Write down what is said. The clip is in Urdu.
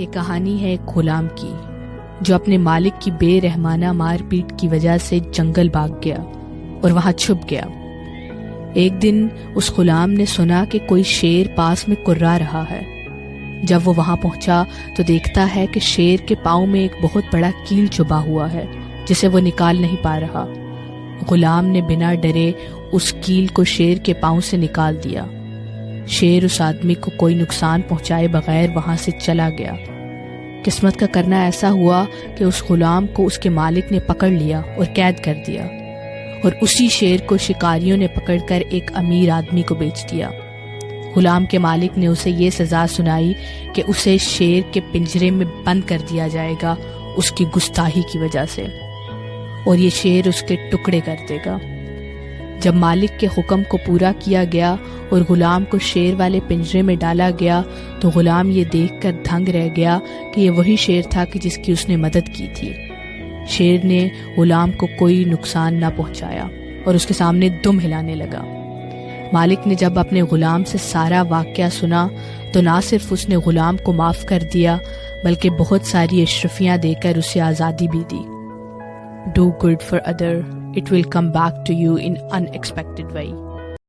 یہ کہانی ہے ایک غلام کی جو اپنے مالک کی بے رحمانہ مار پیٹ کی وجہ سے جنگل بھاگ گیا اور وہاں چھپ گیا۔ ایک دن اس غلام نے سنا کہ کوئی شیر پاس میں کرا رہا ہے۔ جب وہ وہاں پہنچا تو دیکھتا ہے کہ شیر کے پاؤں میں ایک بہت بڑا کیل چبھا ہوا ہے جسے وہ نکال نہیں پا رہا۔ غلام نے بنا ڈرے اس کیل کو شیر کے پاؤں سے نکال دیا۔ شیر اس آدمی کو کوئی نقصان پہنچائے بغیر وہاں سے چلا گیا۔ قسمت کا کرنا ایسا ہوا کہ اس غلام کو اس کے مالک نے پکڑ لیا اور قید کر دیا، اور اسی شیر کو شکاریوں نے پکڑ کر ایک امیر آدمی کو بیچ دیا۔ غلام کے مالک نے اسے یہ سزا سنائی کہ اسے شیر کے پنجرے میں بند کر دیا جائے گا اس کی گستاخی کی وجہ سے، اور یہ شیر اس کے ٹکڑے کر دے گا۔ جب مالک کے حکم کو پورا کیا گیا اور غلام کو شیر والے پنجرے میں ڈالا گیا تو غلام یہ دیکھ کر دھنگ رہ گیا کہ یہ وہی شیر تھا کہ جس کی اس نے مدد کی تھی۔ شیر نے غلام کو کوئی نقصان نہ پہنچایا اور اس کے سامنے دم ہلانے لگا۔ مالک نے جب اپنے غلام سے سارا واقعہ سنا تو نہ صرف اس نے غلام کو معاف کر دیا بلکہ بہت ساری اشرفیاں دے کر اسے آزادی بھی دی۔ Do good for other, it will come back to you in unexpected way.